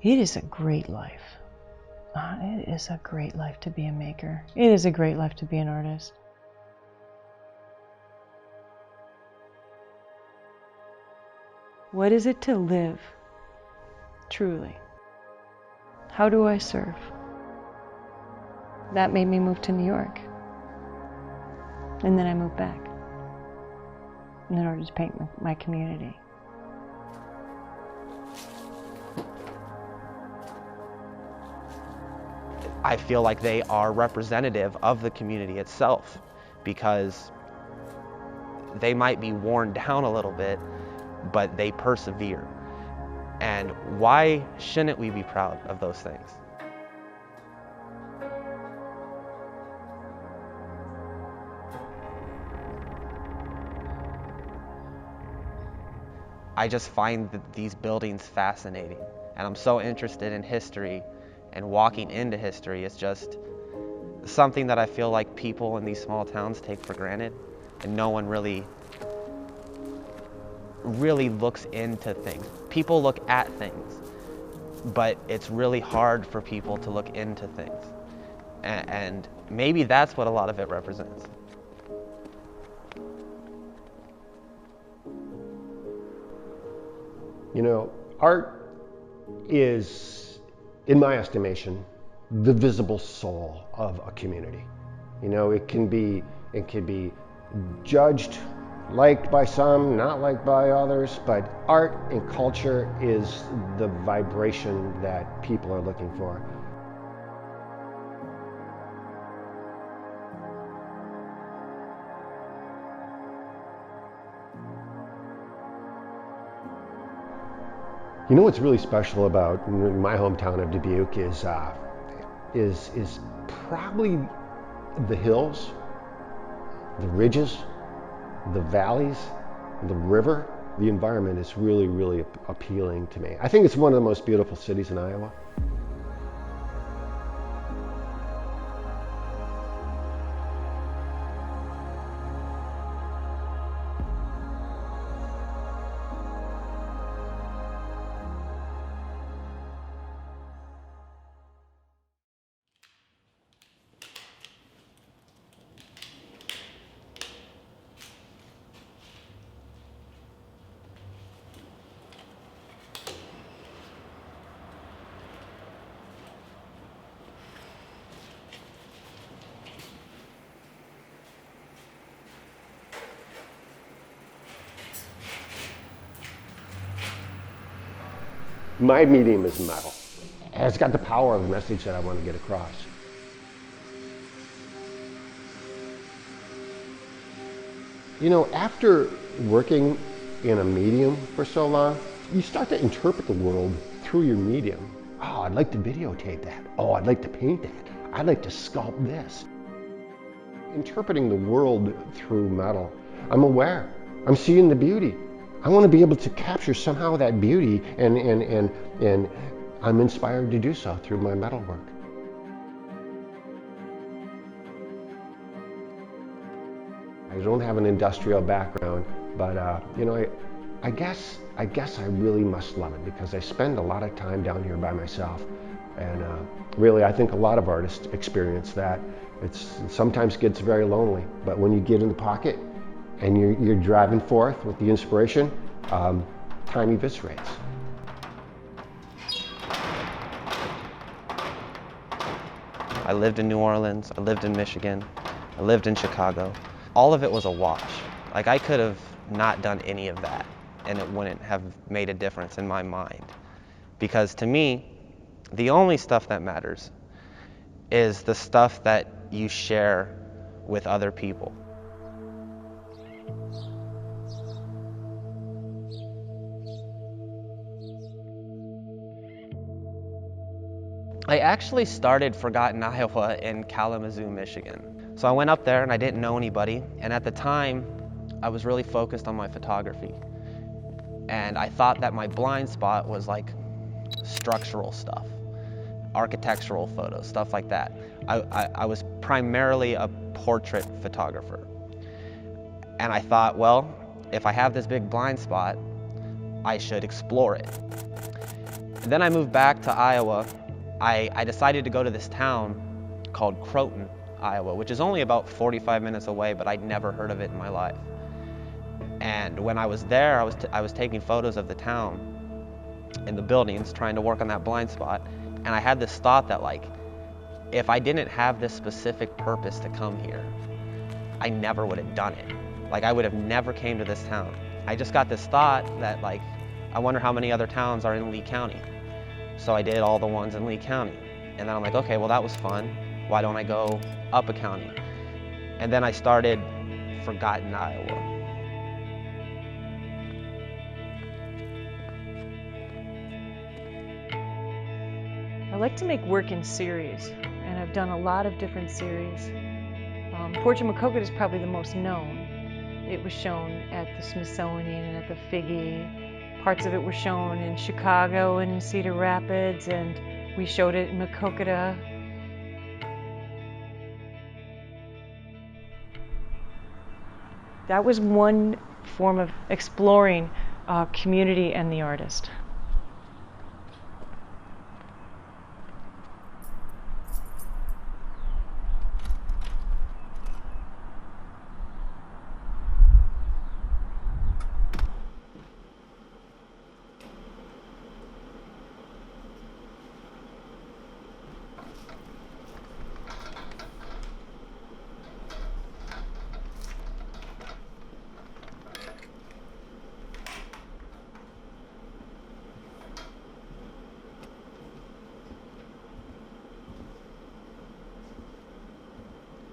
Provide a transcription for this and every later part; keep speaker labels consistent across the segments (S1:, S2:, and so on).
S1: It is a great life. It is a great life to be a maker. It is a great life to be an artist. What is it to live, truly? How do I serve? That made me move to New York. And then I moved back in order to paint my community.
S2: I feel like they are representative of the community itself, because they might be worn down a little bit, but they persevere. And why shouldn't we be proud of those things? I just find these buildings fascinating, and I'm so interested in history, and walking into history is just something that I feel like people in these small towns take for granted, and no one really looks into things. People look at things, but it's really hard for people to look into things. And maybe that's what a lot of it represents.
S3: You know, art is, in my estimation, the visible soul of a community. You know, it can be judged, liked by some, not liked by others, but art and culture is the vibration that people are looking for. You know what's really special about my hometown of Dubuque is probably the hills, the ridges, the valleys, the river. The environment is really, really appealing to me. I think it's one of the most beautiful cities in Iowa. My medium is metal. And it's got the power of the message that I want to get across. You know, after working in a medium for so long, you start to interpret the world through your medium. Oh, I'd like to videotape that. Oh, I'd like to paint that. I'd like to sculpt this. Interpreting the world through metal, I'm aware. I'm seeing the beauty. I want to be able to capture somehow that beauty, and I'm inspired to do so through my metalwork. I don't have an industrial background, but you know, I guess I really must love it, because I spend a lot of time down here by myself, and really I think a lot of artists experience that. It sometimes gets very lonely, but when you get in the pocket and you're driving forth with the inspiration, time eviscerates.
S2: I lived in New Orleans, I lived in Michigan, I lived in Chicago. All of it was a wash. Like, I could have not done any of that, and it wouldn't have made a difference in my mind. Because to me, the only stuff that matters is the stuff that you share with other people. I actually started Forgotten Iowa in Kalamazoo, Michigan. So I went up there and I didn't know anybody, and at the time I was really focused on my photography. And I thought that my blind spot was like structural stuff, architectural photos, stuff like that. I was primarily a portrait photographer. And I thought, well, if I have this big blind spot, I should explore it. And then I moved back to Iowa. I decided to go to this town called Croton, Iowa, which is only about 45 minutes away, but I'd never heard of it in my life. And when I was there, I was taking photos of the town and the buildings, trying to work on that blind spot. And I had this thought that, like, if I didn't have this specific purpose to come here, I never would have done it. Like, I would have never came to this town. I just got this thought that, like, I wonder how many other towns are in Lee County. So I did all the ones in Lee County. And then I'm like, okay, well, that was fun. Why don't I go up a county? And then I started Forgotten Iowa.
S1: I like to make work in series, and I've done a lot of different series. Portrait Maquoketa is probably the most known. It was shown at the Smithsonian and at the Figge. Parts of it were shown in Chicago and in Cedar Rapids, and we showed it in Maquoketa. That was one form of exploring community and the artist.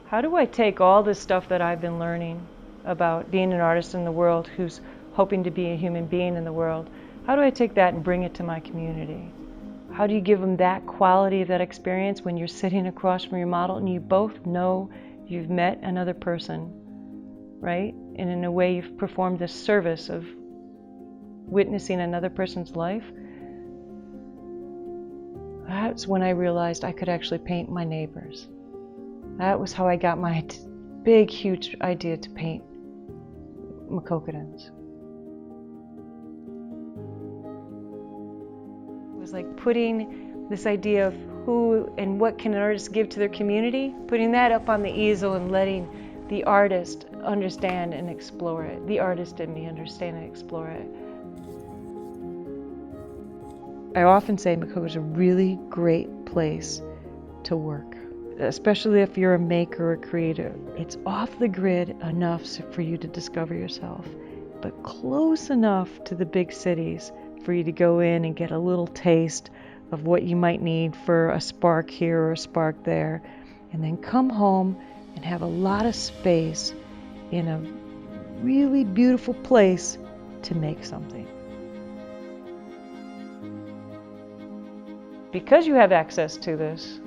S1: How do I take all this stuff that I've been learning about being an artist in the world who's hoping to be a human being in the world? How do I take that and bring it to my community? How do you give them that quality of that experience when you're sitting across from your model and you both know you've met another person, right? And in a way you've performed this service of witnessing another person's life? That's when I realized I could actually paint my neighbors. That was how I got my big, huge idea to paint Maquoketans. It was like putting this idea of who and what can an artist give to their community, putting that up on the easel and letting the artist understand and explore it. The artist in me understand and explore it. I often say Maquoketa is a really great place to work, especially if you're a maker or a creator. It's off the grid enough for you to discover yourself, but close enough to the big cities for you to go in and get a little taste of what you might need for a spark here or a spark there, and then come home and have a lot of space in a really beautiful place to make something. Because you have access to this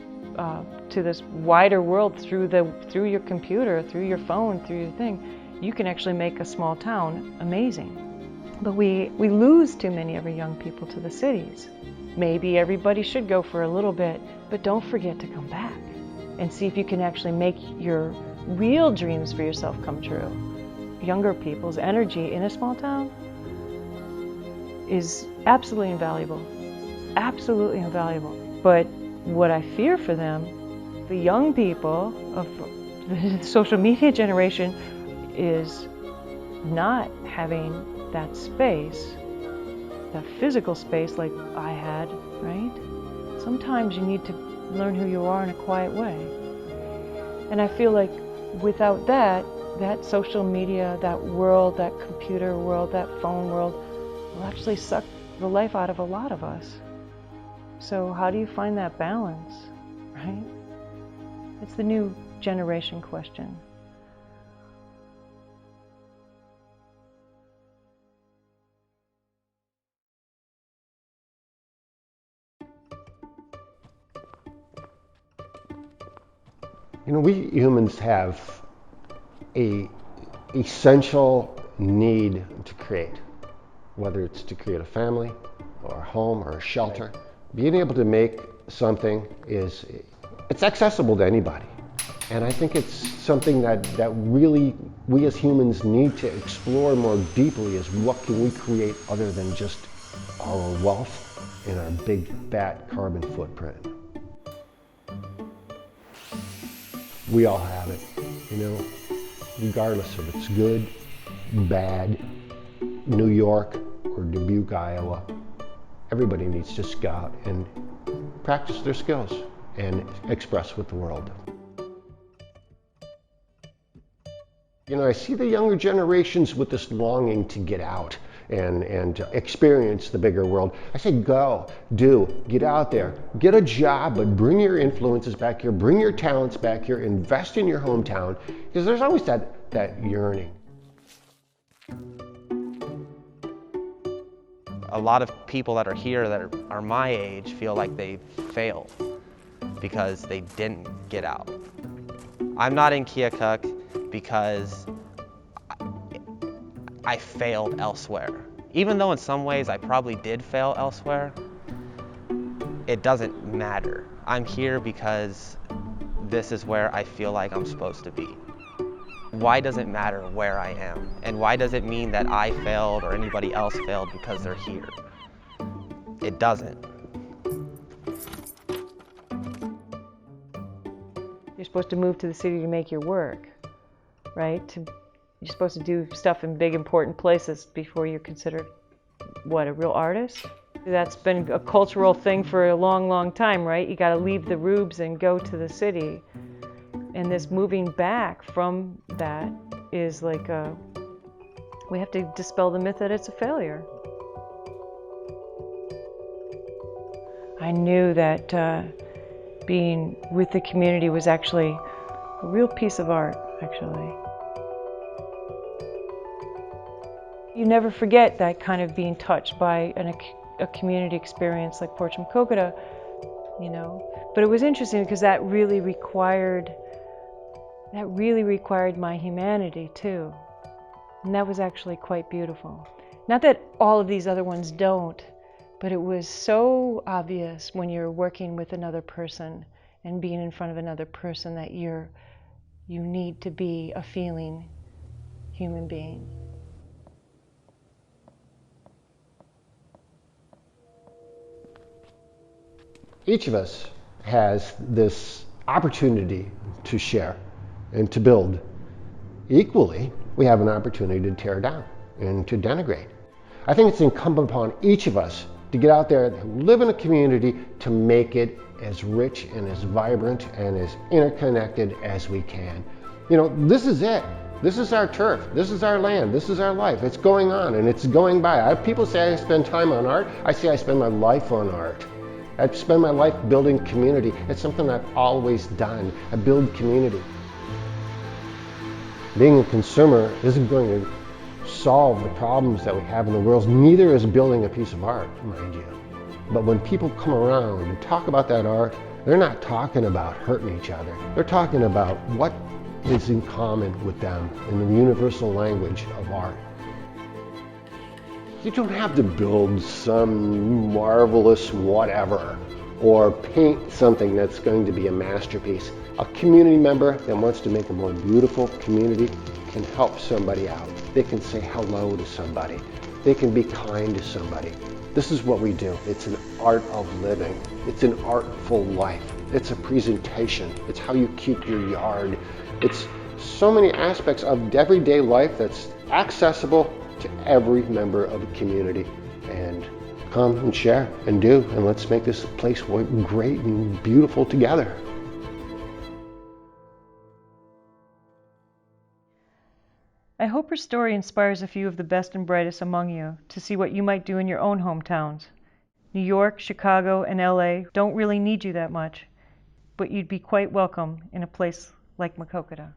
S1: wider world through your computer, through your phone, through your thing, you can actually make a small town amazing. But we lose too many of our young people to the cities. Maybe everybody should go for a little bit, but don't forget to come back and see if you can actually make your real dreams for yourself come true. Younger people's energy in a small town is absolutely invaluable. Absolutely invaluable. But what I fear for them, the young people of the social media generation, is not having that space, that physical space like I had, right? Sometimes you need to learn who you are in a quiet way. And I feel like without that social media, that world, that computer world, that phone world, will actually suck the life out of a lot of us. So how do you find that balance, right? It's the new generation question.
S3: You know, we humans have a essential need to create. whether it's to create a family or a home or a shelter. Being able to make something it's accessible to anybody. And I think it's something that really we as humans need to explore more deeply, is what can we create other than just our wealth and our big fat carbon footprint. We all have it, regardless if it's good, bad, New York or Dubuque, Iowa. Everybody needs to just go out and practice their skills and express with the world. I see the younger generations with this longing to get out and experience the bigger world. I say go, get out there, get a job, but bring your influences back here, bring your talents back here, invest in your hometown, because there's always that yearning.
S2: A lot of people that are here that are my age feel like they failed because they didn't get out. I'm not in Keokuk because I failed elsewhere. Even though in some ways I probably did fail elsewhere, it doesn't matter. I'm here because this is where I feel like I'm supposed to be. Why does it matter where I am? And why does it mean that I failed or anybody else failed because they're here? It doesn't.
S1: You're supposed to move to the city to make your work, right? You're supposed to do stuff in big, important places before you're considered, a real artist? That's been a cultural thing for a long, long time, right? You gotta leave the rubes and go to the city. And this moving back from that is like we have to dispel the myth that it's a failure. I knew that being with the community was actually a real piece of art, actually. You never forget that kind of being touched by a community experience like Porch Makokata, But it was interesting because that really required my humanity too. And that was actually quite beautiful. Not that all of these other ones don't, but it was so obvious when you're working with another person and being in front of another person that you need to be a feeling human being.
S3: Each of us has this opportunity to share and to build. Equally, we have an opportunity to tear down and to denigrate. I think it's incumbent upon each of us to get out there and live in a community to make it as rich and as vibrant and as interconnected as we can. This is it. This is our turf. This is our land. This is our life. It's going on and it's going by. People say I spend time on art. I say I spend my life on art. I spend my life building community. It's something I've always done. I build community. Being a consumer isn't going to solve the problems that we have in the world. Neither is building a piece of art, mind you. But when people come around and talk about that art, they're not talking about hurting each other. They're talking about what is in common with them in the universal language of art. You don't have to build some marvelous whatever or paint something that's going to be a masterpiece. A community member that wants to make a more beautiful community can help somebody out. They can say hello to somebody. They can be kind to somebody. This is what we do. It's an art of living. It's an artful life. It's a presentation. It's how you keep your yard. It's so many aspects of everyday life that's accessible to every member of a community. And come and share and do, and let's make this place great and beautiful together.
S1: I hope her story inspires a few of the best and brightest among you to see what you might do in your own hometowns. New York, Chicago, and LA don't really need you that much, but you'd be quite welcome in a place like Makokata.